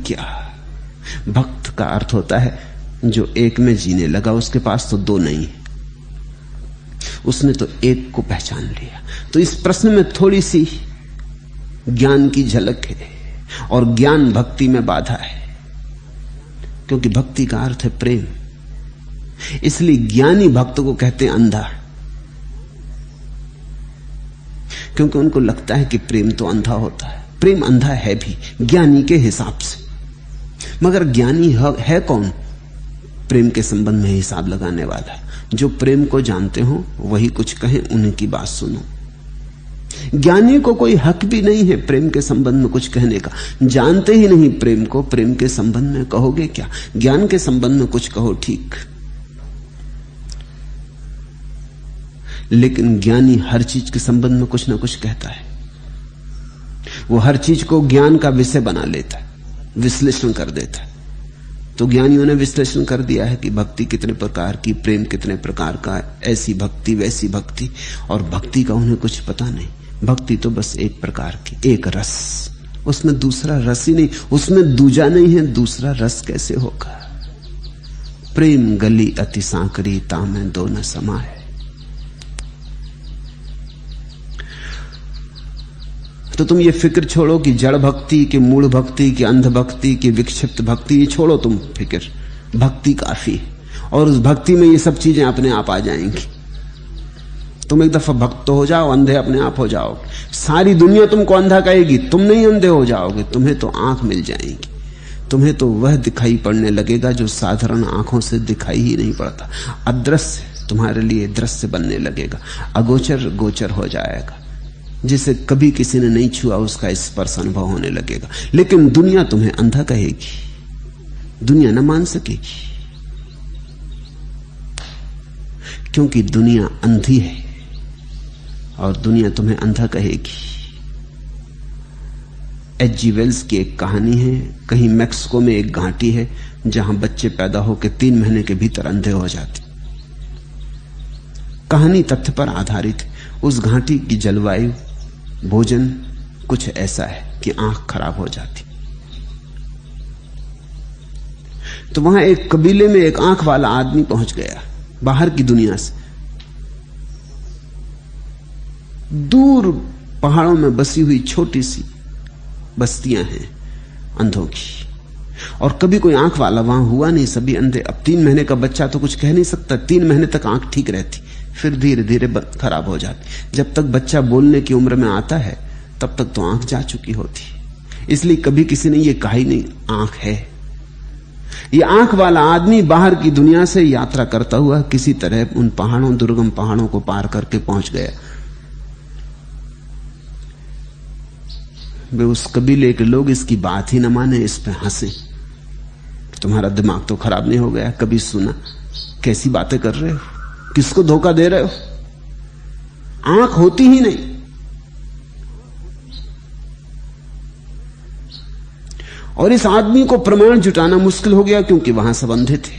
क्या? भक्त का अर्थ होता है जो एक में जीने लगा, उसके पास तो दो नहीं, उसने तो एक को पहचान लिया। तो इस प्रश्न में थोड़ी सी ज्ञान की झलक है, और ज्ञान भक्ति में बाधा है, क्योंकि भक्ति का अर्थ है प्रेम। इसलिए ज्ञानी भक्त को कहते हैं अंधा, क्योंकि उनको लगता है कि प्रेम तो अंधा होता है। प्रेम अंधा है भी ज्ञानी के हिसाब से, मगर ज्ञानी है कौन? प्रेम के संबंध में हिसाब लगाने वाला। जो प्रेम को जानते हो वही कुछ कहें, उन्हीं की बात सुनो। ज्ञानी को कोई हक भी नहीं है प्रेम के संबंध में कुछ कहने का। जानते ही नहीं प्रेम को, प्रेम के संबंध में कहोगे क्या? ज्ञान के संबंध में कुछ कहो ठीक, लेकिन ज्ञानी हर चीज के संबंध में कुछ ना कुछ कहता है। वो हर चीज को ज्ञान का विषय बना लेता है, विश्लेषण कर देता है। तो ज्ञानियों ने विश्लेषण कर दिया है कि भक्ति कितने प्रकार की, प्रेम कितने प्रकार का, ऐसी भक्ति वैसी भक्ति, और भक्ति का उन्हें कुछ पता नहीं। भक्ति तो बस एक प्रकार की, एक रस, उसमें दूसरा रस ही नहीं, उसमें दूजा नहीं है, दूसरा रस कैसे होगा? प्रेम गली अति सांकरी, तामें दो न समाए। तो तुम ये फिक्र छोड़ो कि जड़ भक्ति, कि मूल भक्ति, कि अंध भक्ति, कि विक्षिप्त भक्ति, ये छोड़ो तुम फिक्र। भक्ति काफी है, और उस भक्ति में ये सब चीजें अपने आप आ जाएंगी। तुम एक दफा भक्त हो जाओ, अंधे अपने आप हो जाओगे। सारी दुनिया तुमको अंधा कहेगी, तुम नहीं अंधे हो जाओगे। तुम्हें तो आंख मिल जाएंगी, तुम्हें तो वह दिखाई पड़ने लगेगा जो साधारण आंखों से दिखाई ही नहीं पड़ता। अदृश्य तुम्हारे लिए दृश्य बनने लगेगा, अगोचर गोचर हो जाएगा। जिसे कभी किसी ने नहीं छुआ उसका स्पर्श अनुभव होने लगेगा। लेकिन दुनिया तुम्हें अंधा कहेगी, दुनिया न मान सकेगी, क्योंकि दुनिया अंधी है और दुनिया तुम्हें अंधा कहेगी। H.G. वेल्स की एक कहानी है, कहीं मैक्सिको में एक घाटी है जहां बच्चे पैदा होकर 3 महीने के भीतर अंधे हो जाते। कहानी तथ्य पर आधारित है। उस घाटी की जलवायु, भोजन कुछ ऐसा है कि आंख खराब हो जाती। तो वहां एक कबीले में एक आंख वाला आदमी पहुंच गया, बाहर की दुनिया से। दूर पहाड़ों में बसी हुई छोटी सी बस्तियां हैं अंधों की, और कभी कोई आंख वाला वहां हुआ नहीं, सभी अंधे। अब 3 महीने का बच्चा तो कुछ कह नहीं सकता, 3 महीने तक आंख ठीक रहती, फिर धीरे धीरे खराब हो जाती। जब तक बच्चा बोलने की उम्र में आता है तब तक तो आंख जा चुकी होती। इसलिए कभी किसी ने यह कहा ही नहीं आंख है। ये आंख वाला आदमी बाहर की दुनिया से यात्रा करता हुआ किसी तरह उन पहाड़ों, दुर्गम पहाड़ों को पार करके पहुंच गया। वे उस कबीले के लोग इसकी बात ही न माने, इस पे हंसे। तुम्हारा दिमाग तो खराब नहीं हो गया? कभी सुना? कैसी बातें कर रहे हो? किसको धोखा दे रहे हो? आंख होती ही नहीं। और इस आदमी को प्रमाण जुटाना मुश्किल हो गया, क्योंकि वहां सब अंधे थे,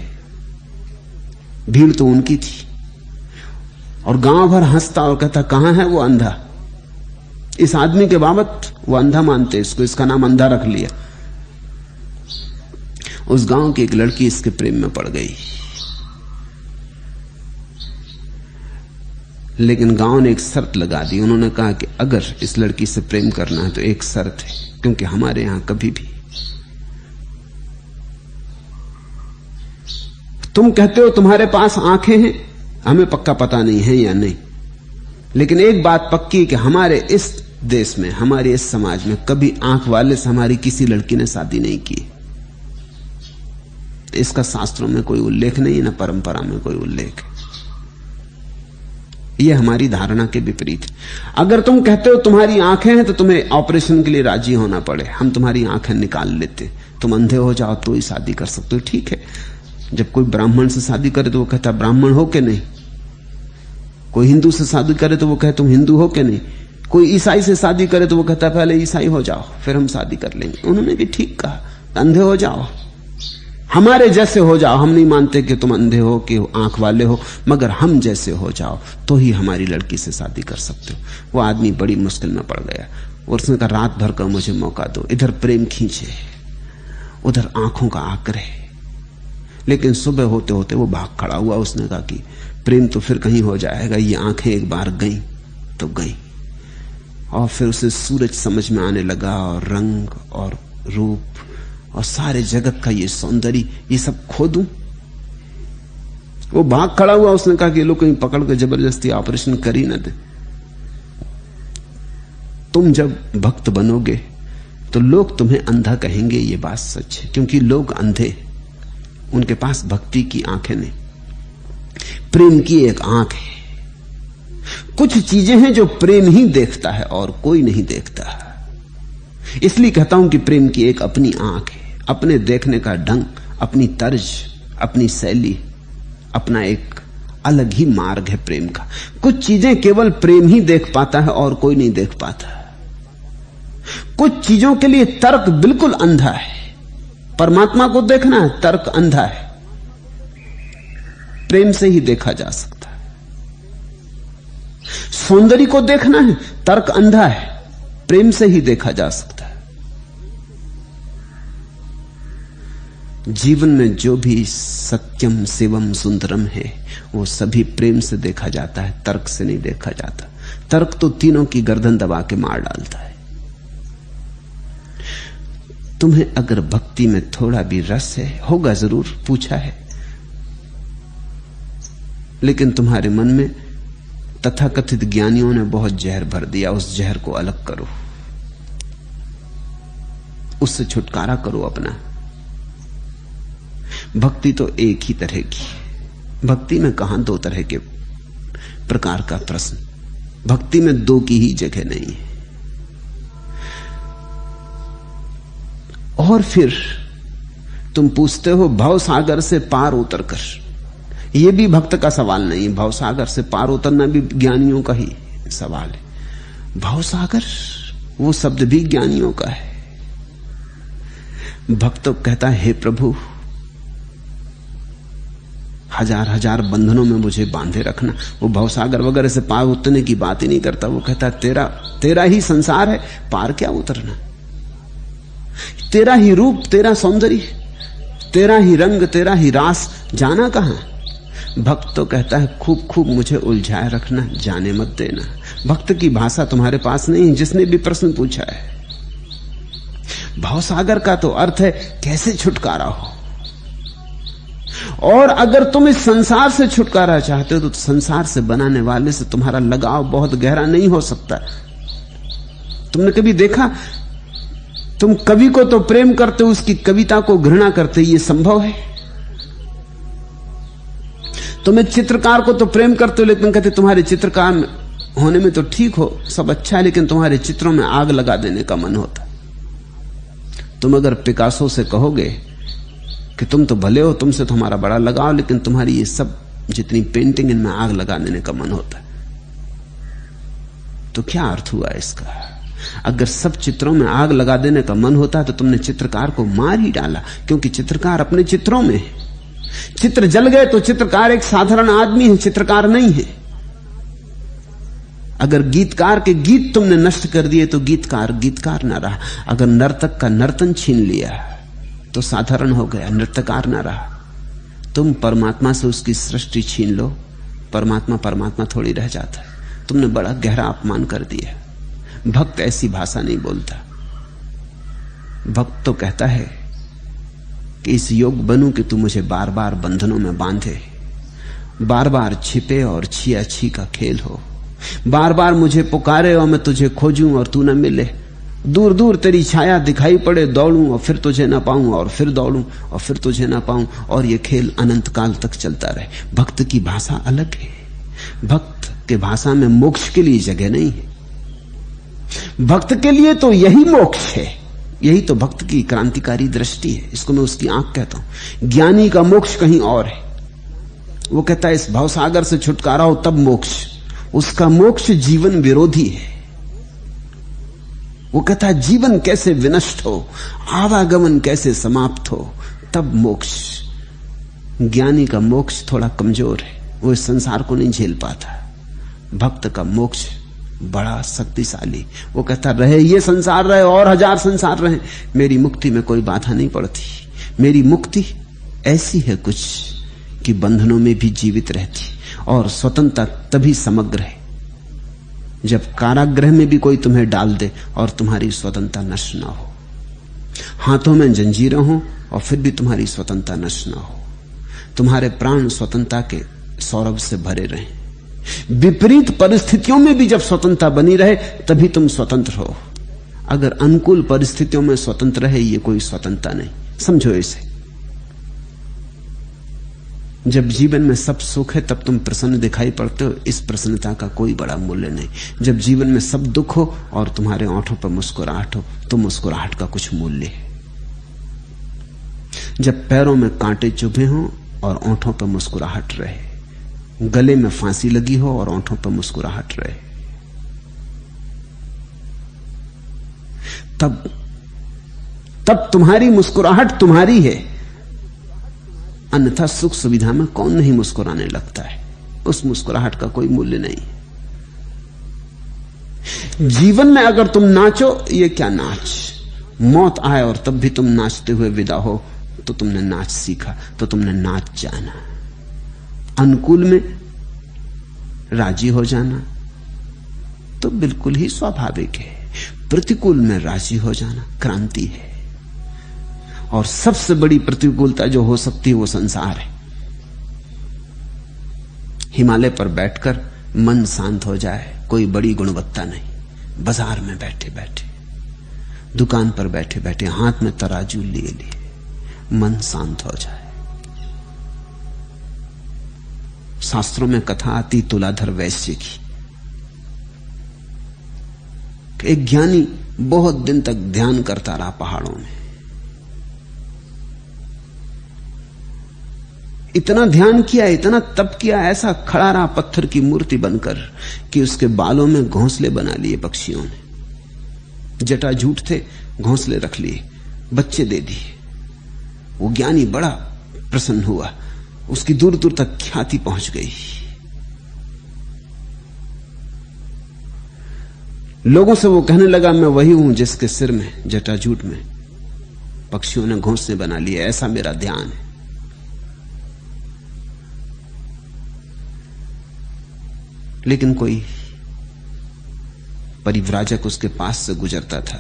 भीड़ तो उनकी थी। और गांव भर हंसता और कहता कहां है वो अंधा। इस आदमी के बाबत वो अंधा मानते इसको, इसका नाम अंधा रख लिया। उस गांव की एक लड़की इसके प्रेम में पड़ गई, लेकिन गांव ने एक शर्त लगा दी। उन्होंने कहा कि अगर इस लड़की से प्रेम करना है तो एक शर्त है, क्योंकि हमारे यहां कभी भी तुम कहते हो तुम्हारे पास आंखें हैं, हमें पक्का पता नहीं है या नहीं, लेकिन एक बात पक्की कि हमारे इस देश में, हमारे इस समाज में कभी आंख वाले से हमारी किसी लड़की ने शादी नहीं की। इसका शास्त्रों में कोई उल्लेख नहीं, ना परंपरा में कोई उल्लेख है। यह हमारी धारणा के विपरीत है। अगर तुम कहते हो तुम्हारी आंखें हैं तो तुम्हें ऑपरेशन के लिए राजी होना पड़े, हम तुम्हारी आंखें निकाल लेते, तुम अंधे हो जाओ तो ही शादी कर सकते हो। ठीक है, जब कोई ब्राह्मण से शादी करे तो वो कहता ब्राह्मण हो के नहीं, कोई हिंदू से शादी करे तो वो कहता तुम हिंदू हो के नहीं, कोई ईसाई से शादी करे तो वो कहता पहले ईसाई हो जाओ फिर हम शादी कर लेंगे। उन्होंने भी ठीक कहा, अंधे हो जाओ, हमारे जैसे हो जाओ, हम नहीं मानते कि तुम अंधे हो कि आंख वाले हो, मगर हम जैसे हो जाओ तो ही हमारी लड़की से शादी कर सकते हो। वो आदमी बड़ी मुश्किल में पड़ गया और उसने कहा रात भर का मुझे मौका दो, इधर प्रेम खींचे, उधर आंखों का आग्रह। लेकिन सुबह होते होते वो भाग खड़ा हुआ। उसने कहा कि प्रेम तो फिर कहीं हो जाएगा, ये आंखें एक बार गई तो गई। और फिर उसे सूरज समझ में आने लगा, और रंग और रूप और सारे जगत का ये सौंदर्य, ये सब खो दूं। वो भाग खड़ा हुआ। उसने कहा कि लोग कहीं पकड़ के जबरदस्ती ऑपरेशन कर ही न दे। तुम जब भक्त बनोगे तो लोग तुम्हें अंधा कहेंगे, ये बात सच है, क्योंकि लोग अंधे, उनके पास भक्ति की आंखें नहीं, प्रेम की एक आंख है। कुछ चीजें हैं जो प्रेम ही देखता है और कोई नहीं देखता। इसलिए कहता हूं कि प्रेम की एक अपनी आंख है, अपने देखने का ढंग, अपनी तर्ज, अपनी शैली, अपना एक अलग ही मार्ग है प्रेम का। कुछ चीजें केवल प्रेम ही देख पाता है और कोई नहीं देख पाता। कुछ चीजों के लिए तर्क बिल्कुल अंधा है। परमात्मा को देखना है, तर्क अंधा है, प्रेम से ही देखा जा सकता है। सौंदर्य को देखना है, तर्क अंधा है, प्रेम से ही देखा जा सकता है। जीवन में जो भी सत्यम शिवम सुंदरम है वो सभी प्रेम से देखा जाता है, तर्क से नहीं देखा जाता। तर्क तो तीनों की गर्दन दबा के मार डालता है। तुम्हें अगर भक्ति में थोड़ा भी रस है, होगा जरूर, पूछा है, लेकिन तुम्हारे मन में तथाकथित ज्ञानियों ने बहुत जहर भर दिया। उस जहर को अलग करो, उससे छुटकारा करो अपना। भक्ति तो एक ही तरह की। भक्ति में कहां दो तरह के प्रकार का प्रश्न। भक्ति में दो की ही जगह नहीं है। और फिर तुम पूछते हो भव सागर से पार उतरकर, यह भी भक्त का सवाल नहीं। भव सागर से पार उतरना भी ज्ञानियों का ही सवाल है। भव सागर वो शब्द भी ज्ञानियों का है। भक्त कहता है, हे प्रभु, हजार हजार बंधनों में मुझे बांधे रखना। वो भवसागर वगैरह से पार उतरने की बात ही नहीं करता। वो कहता तेरा ही संसार है, पार क्या उतरना। तेरा ही रूप, तेरा सौंदर्य, तेरा ही रंग, तेरा ही रास, जाना कहां। भक्त तो कहता है खूब खूब मुझे उलझाए रखना, जाने मत देना। भक्त की भाषा तुम्हारे पास नहीं, जिसने भी प्रश्न पूछा है। भवसागर का तो अर्थ है कैसे छुटकारा हो। और अगर तुम इस संसार से छुटकारा चाहते हो तो संसार से बनाने वाले से तुम्हारा लगाव बहुत गहरा नहीं हो सकता। तुमने कभी देखा, तुम कवि को तो प्रेम करते हो, उसकी कविता को घृणा करते, ये संभव है? तुम एक चित्रकार को तो प्रेम करते हो, लेकिन कहते तुम्हारे चित्रकार होने में तो ठीक हो, सब अच्छा है, लेकिन तुम्हारे चित्रों में आग लगा देने का मन होता। तुम अगर पिकासो से कहोगे कि तुम तो भले हो, तुमसे तो हमारा बड़ा लगाव, लेकिन तुम्हारी ये सब जितनी पेंटिंग, इनमें आग लगा देने का मन होता है, तो क्या अर्थ हुआ इसका? अगर सब चित्रों में आग लगा देने का मन होता है तो तुमने चित्रकार को मार ही डाला, क्योंकि चित्रकार अपने चित्रों में है। चित्र जल गए तो चित्रकार एक साधारण आदमी है, चित्रकार नहीं है। अगर गीतकार के गीत तुमने नष्ट कर दिए तो गीतकार गीतकार ना रहा। अगर नर्तक का नर्तन छीन लिया तो साधारण हो गया, नृत्यकार ना रहा। तुम परमात्मा से उसकी सृष्टि छीन लो, परमात्मा परमात्मा थोड़ी रह जाता है। तुमने बड़ा गहरा अपमान कर दिया। भक्त ऐसी भाषा नहीं बोलता। भक्त तो कहता है कि इस योग बनूं कि तू मुझे बार बार बंधनों में बांधे, बार बार छिपे और छिया छी का खेल हो, बार बार मुझे पुकारे और मैं तुझे खोजूं और तू न मिले, दूर दूर तेरी छाया दिखाई पड़े, दौड़ूं और फिर तुझे ना पाऊं, और फिर दौड़ूं और फिर तुझे ना पाऊं, और ये खेल अनंत काल तक चलता रहे। भक्त की भाषा अलग है। भक्त के भाषा में मोक्ष के लिए जगह नहीं है। भक्त के लिए तो यही मोक्ष है। यही तो भक्त की क्रांतिकारी दृष्टि है। इसको मैं उसकी आंख कहता हूं। ज्ञानी का मोक्ष कहीं और है। वो कहता है इस भवसागर से छुटकारा हो तब मोक्ष। उसका मोक्ष जीवन विरोधी है। वो कहता है जीवन कैसे विनष्ट हो, आवागमन कैसे समाप्त हो, तब मोक्ष। ज्ञानी का मोक्ष थोड़ा कमजोर है, वो इस संसार को नहीं झेल पाता। भक्त का मोक्ष बड़ा शक्तिशाली। वो कहता रहे ये संसार रहे और 1000 संसार रहे, मेरी मुक्ति में कोई बाधा नहीं पड़ती। मेरी मुक्ति ऐसी है कुछ कि बंधनों में भी जीवित रहती, और स्वतंत्रता तभी समग्र है जब कारागृह में भी कोई तुम्हें डाल दे और तुम्हारी स्वतंत्रता नष्ट ना हो। हाथों में जंजीरें हो और फिर भी तुम्हारी स्वतंत्रता नष्ट ना हो। तुम्हारे प्राण स्वतंत्रता के सौरभ से भरे रहें। विपरीत परिस्थितियों में भी जब स्वतंत्रता बनी रहे तभी तुम स्वतंत्र हो। अगर अनुकूल परिस्थितियों में स्वतंत्र रहे, ये कोई स्वतंत्रता नहीं। समझो इसे। जब जीवन में सब सुख है तब तुम प्रसन्न दिखाई पड़ते हो, इस प्रसन्नता का कोई बड़ा मूल्य नहीं। जब जीवन में सब दुख हो और तुम्हारे ओंठों पर मुस्कुराहट हो तो मुस्कुराहट का कुछ मूल्य है। जब पैरों में कांटे चुभे हो और ओंठों पर मुस्कुराहट रहे, गले में फांसी लगी हो और ओंठों पर मुस्कुराहट रहे, तब तुम्हारी मुस्कुराहट तुम्हारी है। अन्यथा सुख सुविधा में कौन नहीं मुस्कुराने लगता है। उस मुस्कुराहट का कोई मूल्य नहीं। जीवन में अगर तुम नाचो, ये क्या नाच, मौत आए और तब भी तुम नाचते हुए विदा हो तो तुमने नाच सीखा, तो तुमने नाच जाना। अनुकूल में राजी हो जाना तो बिल्कुल ही स्वाभाविक है, प्रतिकूल में राजी हो जाना क्रांति है। और सबसे बड़ी प्रतिकूलता जो हो सकती है वो संसार है। हिमालय पर बैठकर मन शांत हो जाए, कोई बड़ी गुणवत्ता नहीं। बाजार में बैठे बैठे, दुकान पर बैठे बैठे, हाथ में तराजू लिए लिए मन शांत हो जाए। शास्त्रों में कथा आती तुलाधर वैश्य की। एक ज्ञानी बहुत दिन तक ध्यान करता रहा पहाड़ों में। इतना ध्यान किया, इतना तप किया, ऐसा खड़ा रहा पत्थर की मूर्ति बनकर कि उसके बालों में घोंसले बना लिए पक्षियों ने। जटाजूट थे, घोंसले रख लिए, बच्चे दे दिए। वो ज्ञानी बड़ा प्रसन्न हुआ, उसकी दूर दूर तक ख्याति पहुंच गई। लोगों से वो कहने लगा, मैं वही हूं जिसके सिर में, जटाजूट में, पक्षियों ने घोंसले बना लिए। ऐसा मेरा ध्यान है। लेकिन कोई परिव्राजक उसके पास से गुजरता था।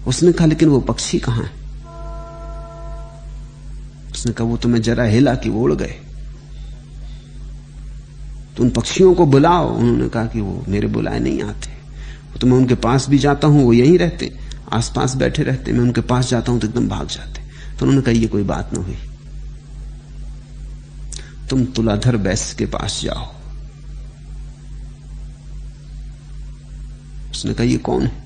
उसने कहा, लेकिन वो पक्षी कहां है? उसने कहा, वो तुम्हें जरा हिला कि वो उड़ गए। तो उन पक्षियों को बुलाओ। उन्होंने कहा कि वो मेरे बुलाए नहीं आते। तो मैं उनके पास भी जाता हूं, वो यहीं रहते, आसपास बैठे रहते। मैं उनके पास जाता हूं तो एकदम भाग जाते। तो उन्होंने कहा, ये कोई बात ना हुई, तुम तुलाधर वैश्य के पास जाओ। उसने कहा, ये कौन है?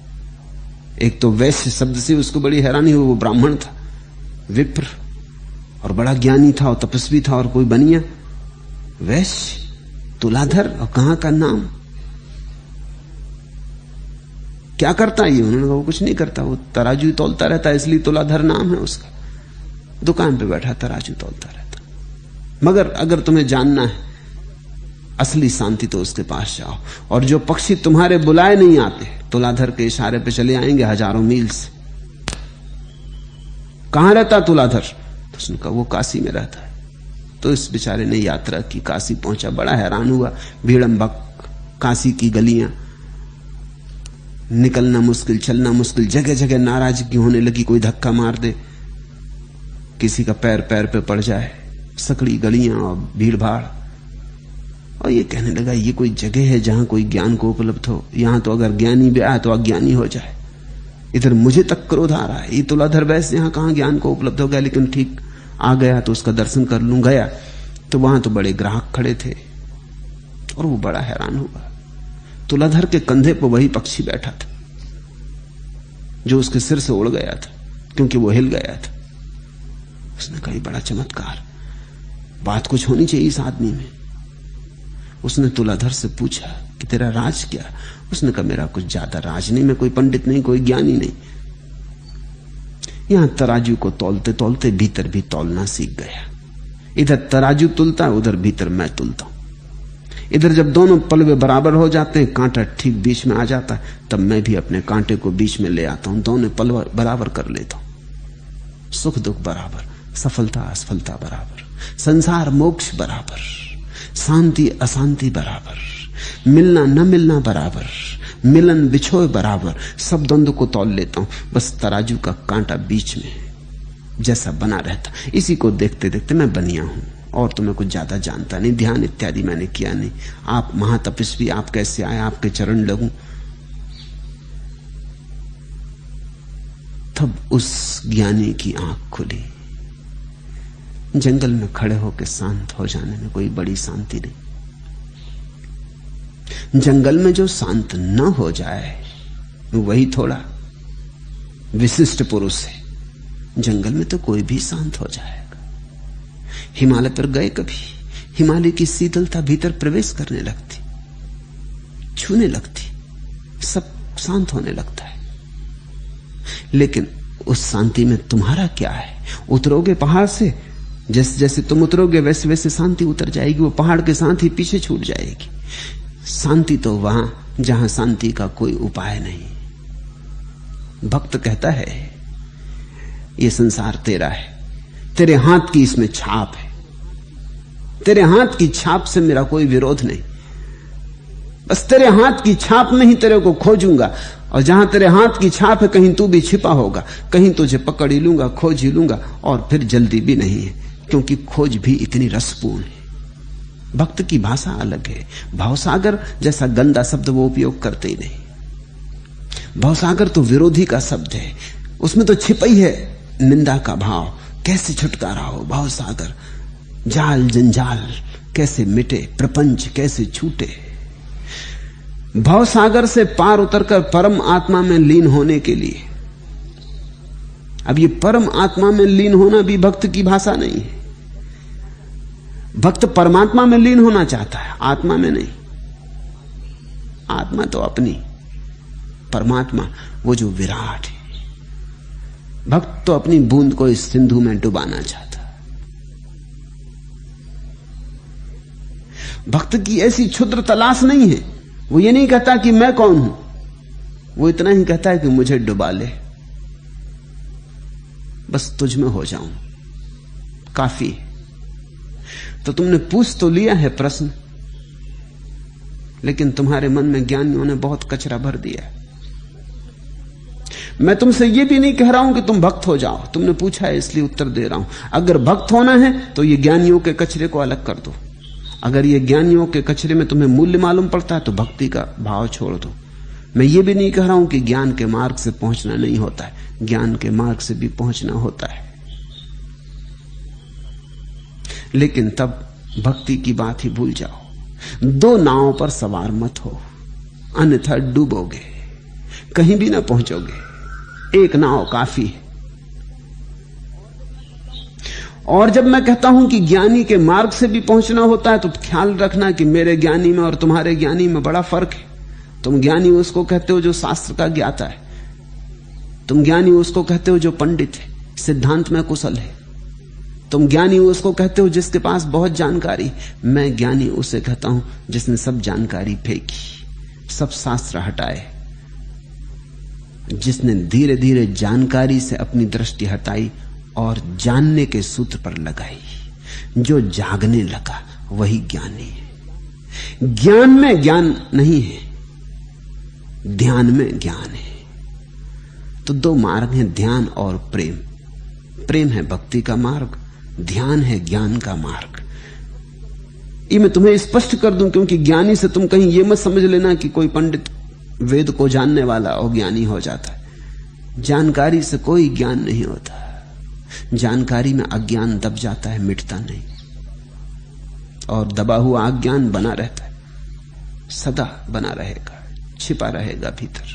एक तो वैश्य शब्द से उसको बड़ी हैरानी हुई। वो ब्राह्मण था, विप्र, और बड़ा ज्ञानी था और तपस्वी था, और कोई बनिया वैश्य, तुलाधर, और कहां का नाम, क्या करता है ये? उन्होंने कहा, वो कुछ नहीं करता, वो तराजू तोलता रहता है, इसलिए तुलाधर नाम है उसका। दुकान पे बैठा तराजू तोलता रहता। मगर अगर तुम्हें जानना है असली शांति तो उसके पास जाओ। और जो पक्षी तुम्हारे बुलाए नहीं आते, तुलाधर के इशारे पे चले आएंगे हजारों मील से। कहां रहता तुलाधर? तो उसने कहा, वो काशी में रहता है। तो इस बेचारे ने यात्रा की, काशी पहुंचा, बड़ा हैरान हुआ। भीड़ंबक काशी की गलियां, निकलना मुश्किल, चलना मुश्किल, जगह जगह नाराजगी होने लगी। कोई धक्का मार दे, किसी का पैर पैर पे पड़ जाए, सकड़ी गलियां और भीड़ भाड़। और ये कहने लगा, ये कोई जगह है जहां कोई ज्ञान को उपलब्ध हो? यहां तो अगर ज्ञानी भी आए तो अज्ञानी हो जाए। इधर मुझे तक क्रोध आ रहा है, ये तुलाधर वैश्य यहां कहां ज्ञान को उपलब्ध हो गया? लेकिन ठीक आ गया तो उसका दर्शन कर लूं। गया तो वहां तो बड़े ग्राहक खड़े थे और वो बड़ा हैरान हुआ। तुलाधर के कंधे पर वही पक्षी बैठा था जो उसके सिर से उड़ गया था, क्योंकि वो हिल गया था। उसने कहा, बड़ा चमत्कार, बात कुछ होनी चाहिए इस आदमी में। उसने तुलाधर से पूछा कि तेरा राज क्या? उसने कहा, मेरा कुछ ज्यादा राज नहीं, मैं कोई पंडित नहीं, कोई ज्ञानी नहीं। यहां तराजू को तौलते तौलते भीतर भी तौलना सीख गया। इधर तराजू तुलता है, उधर भीतर मैं तुलता हूं। इधर जब दोनों पलवे बराबर हो जाते हैं, कांटा ठीक बीच में आ जाता है, तब मैं भी अपने कांटे को बीच में ले आता हूं, दोनों पलवे बराबर कर लेता हूं। सुख दुख बराबर, सफलता असफलता बराबर, संसार मोक्ष बराबर, शांति अशांति बराबर, मिलना न मिलना बराबर, मिलन बिछोए बराबर, सब द्वंद्व को तौल लेता हूं। बस तराजू का कांटा बीच में जैसा बना रहता। इसी को देखते देखते मैं बनिया हूं और तो मैं कुछ ज्यादा जानता नहीं, ध्यान इत्यादि मैंने किया नहीं। आप महातपस्वी, आप कैसे आए, आपके चरण लगूं, तब उस ज्ञानी की आंख खुली। जंगल में खड़े होकर शांत हो जाने में कोई बड़ी शांति नहीं। जंगल में जो शांत न हो जाए वही थोड़ा विशिष्ट पुरुष है। जंगल में तो कोई भी शांत हो जाएगा। हिमालय पर गए कभी, हिमालय की शीतलता भीतर प्रवेश करने लगती, छूने लगती, सब शांत होने लगता है। लेकिन उस शांति में तुम्हारा क्या है? उतरोगे पहाड़ से, जैसे जैसे तुम उतरोगे वैसे वैसे शांति उतर जाएगी, वो पहाड़ के साथ ही पीछे छूट जाएगी। शांति तो वहां जहां शांति का कोई उपाय नहीं। भक्त कहता है ये संसार तेरा है, तेरे हाथ की इसमें छाप है, तेरे हाथ की छाप से मेरा कोई विरोध नहीं, बस तेरे हाथ की छाप में ही तेरे को खोजूंगा, और जहां तेरे हाथ की छाप है कहीं तू भी छिपा होगा, कहीं तुझे पकड़ ही लूंगा, खोज ही लूंगा, और फिर जल्दी भी नहीं है, क्योंकि खोज भी इतनी रसपूर्ण है। भक्त की भाषा अलग है। भावसागर जैसा गंदा शब्द वो उपयोग करते ही नहीं। भावसागर तो विरोधी का शब्द है, उसमें तो छिपाई है निंदा का भाव। कैसे छुटकारा हो भावसागर, जाल जंजाल कैसे मिटे, प्रपंच कैसे छूटे। भावसागर से पार उतरकर परम आत्मा में लीन होने के लिए, अब ये परम आत्मा में लीन होना भी भक्त की भाषा नहीं है। भक्त परमात्मा में लीन होना चाहता है, आत्मा में नहीं। आत्मा तो अपनी, परमात्मा वो जो विराट है। भक्त तो अपनी बूंद को इस सिंधु में डुबाना चाहता है। भक्त की ऐसी क्षुद्र तलाश नहीं है। वो ये नहीं कहता कि मैं कौन हूं, वो इतना ही कहता है कि मुझे डुबा ले, बस तुझ में हो जाऊं, काफी। तो तुमने पूछ तो लिया है प्रश्न, लेकिन तुम्हारे मन में ज्ञानियों ने बहुत कचरा भर दिया है। मैं तुमसे यह भी नहीं कह रहा हूं कि तुम भक्त हो जाओ, तुमने पूछा है इसलिए उत्तर दे रहा हूं। अगर भक्त होना है तो ये ज्ञानियों के कचरे को अलग कर दो। अगर ये ज्ञानियों के कचरे में तुम्हें मूल्य मालूम पड़ता है तो भक्ति का भाव छोड़ दो। मैं ये भी नहीं कह रहा हूं कि ज्ञान के मार्ग से पहुंचना नहीं होता है, ज्ञान के मार्ग से भी पहुंचना होता है, लेकिन तब भक्ति की बात ही भूल जाओ। दो नावों पर सवार मत हो, अन्यथा डूबोगे, कहीं भी ना पहुंचोगे। एक नाव काफी है। और जब मैं कहता हूं कि ज्ञानी के मार्ग से भी पहुंचना होता है, तो ख्याल रखना कि मेरे ज्ञानी में और तुम्हारे ज्ञानी में बड़ा फर्क है। तुम ज्ञानी उसको कहते हो जो शास्त्र का ज्ञाता है, तुम ज्ञानी उसको कहते हो जो पंडित है, सिद्धांत में कुशल है। तुम ज्ञानी उसको कहते हो जिसके पास बहुत जानकारी। मैं ज्ञानी उसे कहता हूं जिसने सब जानकारी फेंकी, सब शास्त्र हटाए, जिसने धीरे धीरे जानकारी से अपनी दृष्टि हटाई और जानने के सूत्र पर लगाई। जो जागने लगा वही ज्ञानी है। ज्ञान में ज्ञान नहीं है, ध्यान में ज्ञान है। तो दो मार्ग हैं, ध्यान और प्रेम। प्रेम है भक्ति का मार्ग, ध्यान है ज्ञान का मार्ग। ये मैं तुम्हें स्पष्ट कर दूं, क्योंकि ज्ञानी से तुम कहीं ये मत समझ लेना कि कोई पंडित वेद को जानने वाला और ज्ञानी हो जाता है। जानकारी से कोई ज्ञान नहीं होता। जानकारी में अज्ञान दब जाता है, मिटता नहीं, और दबा हुआ अज्ञान बना रहता है, सदा बना रहेगा, छिपा रहेगा भीतर,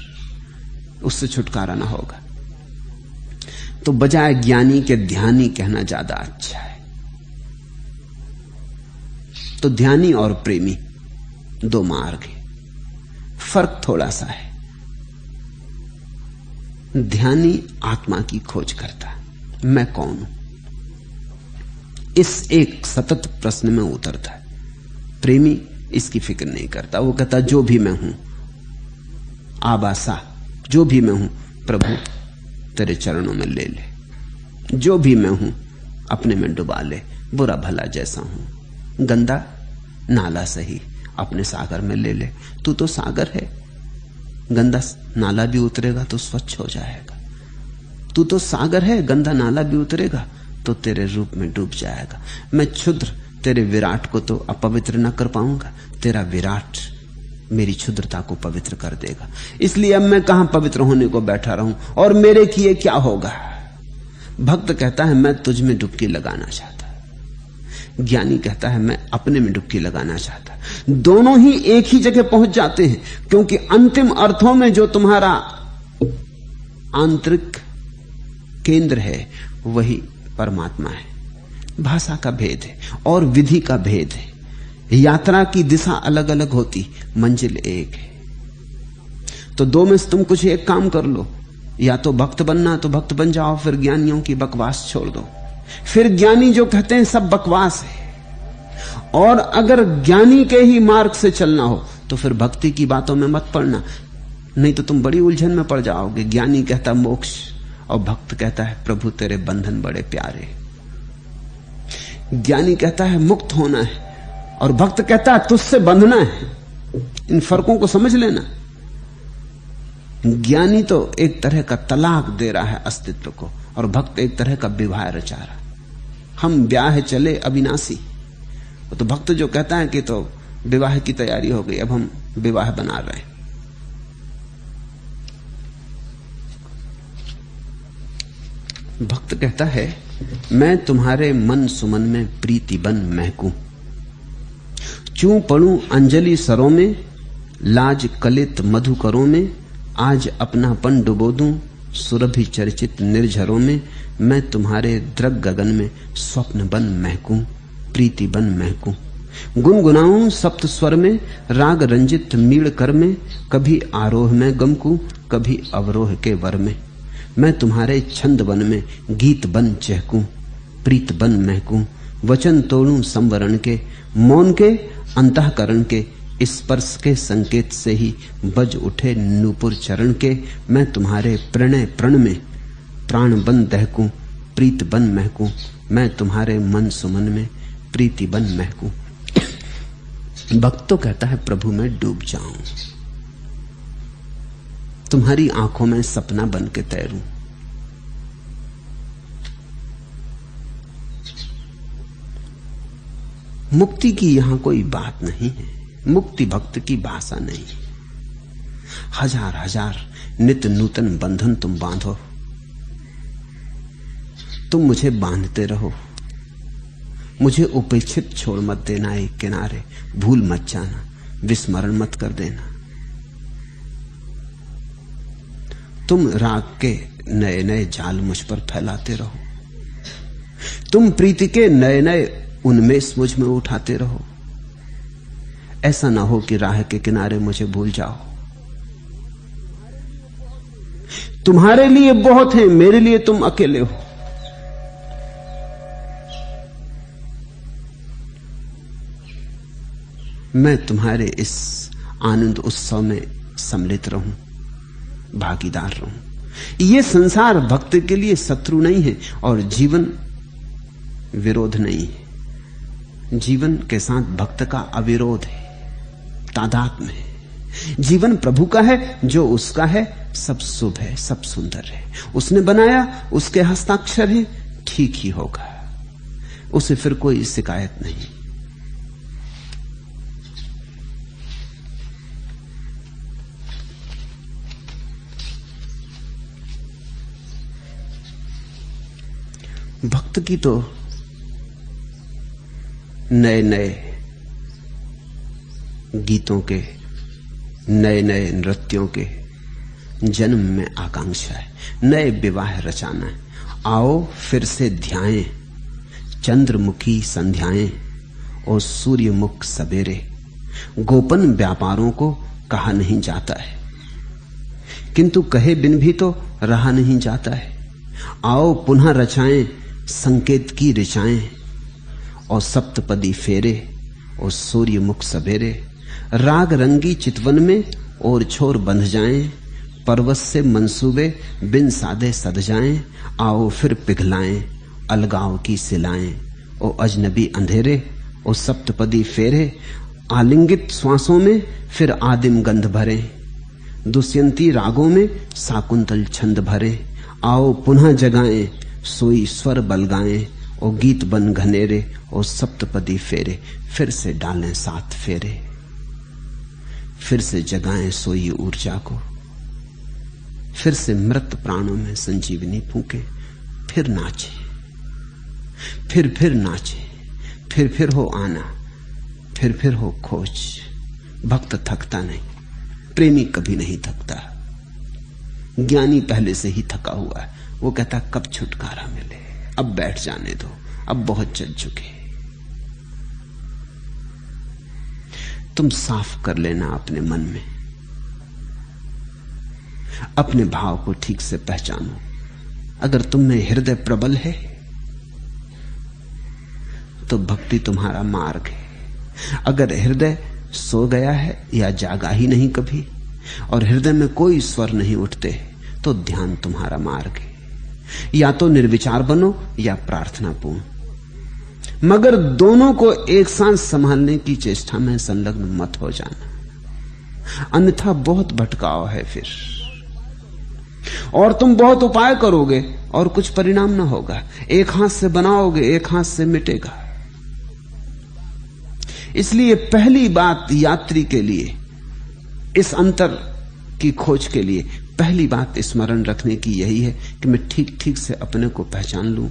उससे छुटकारा ना होगा। तो बजाय ज्ञानी के ध्यानी कहना ज्यादा अच्छा है। तो ध्यानी और प्रेमी दो मार्ग है, फर्क थोड़ा सा है। ध्यानी आत्मा की खोज करता, मैं कौन हूं, इस एक सतत प्रश्न में उतरता है। प्रेमी इसकी फिक्र नहीं करता। वो कहता जो भी मैं हूं आबासा, जो भी मैं हूं प्रभु तेरे चरणों में ले ले, जो भी मैं हूं अपने में डुबा ले, बुरा भला जैसा हूं, गंदा नाला सही अपने सागर में ले ले। तू तो सागर है, गंदा नाला भी उतरेगा तो स्वच्छ हो जाएगा। तू तो सागर है, गंदा नाला भी उतरेगा तो तेरे रूप में डूब जाएगा। मैं क्षुद्र तेरे विराट को तो अपवित्र न कर पाऊंगा, तेरा विराट मेरी क्षुद्रता को पवित्र कर देगा। इसलिए अब मैं कहां पवित्र होने को बैठा रहूं और मेरे किए क्या होगा। भक्त कहता है मैं तुझ में डुबकी लगाना चाहता, ज्ञानी कहता है मैं अपने में डुबकी लगाना चाहता। दोनों ही एक ही जगह पहुंच जाते हैं, क्योंकि अंतिम अर्थों में जो तुम्हारा आंतरिक केंद्र है वही परमात्मा है। भाषा का भेद है और विधि का भेद है, यात्रा की दिशा अलग अलग होती, मंजिल एक है। तो दो में से तुम कुछ एक काम कर लो, या तो भक्त बनना तो भक्त बन जाओ, फिर ज्ञानियों की बकवास छोड़ दो। फिर ज्ञानी जो कहते हैं सब बकवास है। और अगर ज्ञानी के ही मार्ग से चलना हो तो फिर भक्ति की बातों में मत पड़ना, नहीं तो तुम बड़ी उलझन में पड़ जाओगे। ज्ञानी कहता मोक्ष और भक्त कहता है प्रभु तेरे बंधन बड़े प्यारे। ज्ञानी कहता है मुक्त होना है और भक्त कहता है तुझसे बंधना है। इन फर्कों को समझ लेना। ज्ञानी तो एक तरह का तलाक दे रहा है अस्तित्व को और भक्त एक तरह का विवाह रचा रहा। हम ब्याह चले अविनाशी, तो भक्त जो कहता है कि तो विवाह की तैयारी हो गई, अब हम विवाह बना रहे हैं। भक्त कहता है मैं तुम्हारे मन सुमन में प्रीति बन महकूं, चूं पड़ूं अंजलि सरों में, लाज कलित मधुकरों में, आज अपनापन डुबो दूं सुरभि चर्चित निर्झरों में। मैं तुम्हारे द्रग गगन में स्वप्न बन महकूं, प्रीति बन महकूं, गुनगुनाऊं सप्त स्वर में, राग रंजित मीड़ कर में, कभी आरोह में गमकूं, कभी अवरोह के वर में। मैं तुम्हारे छंद वन में गीत बन चहकूं, प्रीत बन महकूं, वचन तोड़ूं संवरण के, मौन के अंतःकरण के, स्पर्श के संकेत से ही बज उठे नूपुर चरण के। मैं तुम्हारे प्रणय प्रण में प्राण बन दहकूं, प्रीत बन महकूं, मैं तुम्हारे मन सुमन में प्रीति बन महकूं। भक्त तो कहता है प्रभु मैं डूब जाऊं, तुम्हारी आंखों में सपना बन के तैरूं। मुक्ति की यहां कोई बात नहीं है, मुक्ति भक्त की भाषा नहीं। हजार हजार नित नूतन बंधन तुम बांधो, तुम मुझे बांधते रहो, मुझे उपेक्षित छोड़ मत देना एक किनारे, भूल मत जाना, विस्मरण मत कर देना। तुम राग के नए नए जाल मुझ पर फैलाते रहो, तुम प्रीति के नए नए उन्मेष मुझ में उठाते रहो। ऐसा ना हो कि राह के किनारे मुझे भूल जाओ। तुम्हारे लिए बहुत है, मेरे लिए तुम अकेले हो। मैं तुम्हारे इस आनंद उत्सव में सम्मिलित रहूं, भागीदार रहूं। यह संसार भक्त के लिए शत्रु नहीं है और जीवन विरोध नहीं है। जीवन के साथ भक्त का अविरोध है, तादात्म्य है। जीवन प्रभु का है, जो उसका है सब शुभ है, सब सुंदर है। उसने बनाया, उसके हस्ताक्षर है, ठीक ही होगा, उसे फिर कोई शिकायत नहीं। भक्त की तो नए नए गीतों के, नए नए नृत्यों के जन्म में आकांक्षा है, नए विवाह रचाना है। आओ फिर से ध्याएं चंद्रमुखी संध्याएं और सूर्यमुख सवेरे। गोपन व्यापारों को कहा नहीं जाता है, किंतु कहे बिन भी तो रहा नहीं जाता है। आओ पुनः रचाएं संकेत की ऋचाएं और सप्तपदी फेरे और सूर्य मुख सवेरे। राग रंगी चितवन में और छोर बंध जाएं, पर्वत से मंसूबे बिन सादे सद जाएं। आओ फिर पिघलाएं अलगाव की सिलाएं, ओ अजनबी अंधेरे ओ सप्तपदी फेरे। आलिंगित श्वासों में फिर आदिम गंध भरे, दुष्यंती रागों में साकुंतल छंद भरे। आओ पुनः जगाएं सोई स्वर बलगाएं, ओ गीत बन घनेरे ओ सप्तपदी फेरे। फिर से डालें 7 फेरे, फिर से जगाएं सोई ऊर्जा को, फिर से मृत प्राणों में संजीवनी फूके। फिर नाचे, फिर नाचे, फिर हो आना, फिर हो खोज। भक्त थकता नहीं, प्रेमी कभी नहीं थकता। ज्ञानी पहले से ही थका हुआ है, वो कहता कब छुटकारा मिले, अब बैठ जाने दो, अब बहुत चल चुके। तुम साफ कर लेना अपने मन में, अपने भाव को ठीक से पहचानो। अगर तुम में हृदय प्रबल है तो भक्ति तुम्हारा मार्ग है। अगर हृदय सो गया है या जागा ही नहीं कभी, और हृदय में कोई स्वर नहीं उठते, तो ध्यान तुम्हारा मार्ग है। या तो निर्विचार बनो या प्रार्थनापूर्ण, मगर दोनों को एक साथ संभालने की चेष्टा में संलग्न मत हो जाना, अन्यथा बहुत भटकाव है फिर। और तुम बहुत उपाय करोगे और कुछ परिणाम ना होगा। एक हाथ से बनाओगे, एक हाथ से मिटेगा। इसलिए पहली बात यात्री के लिए, इस अंतर की खोज के लिए पहली बात स्मरण रखने की यही है कि मैं ठीक ठीक से अपने को पहचान लूं,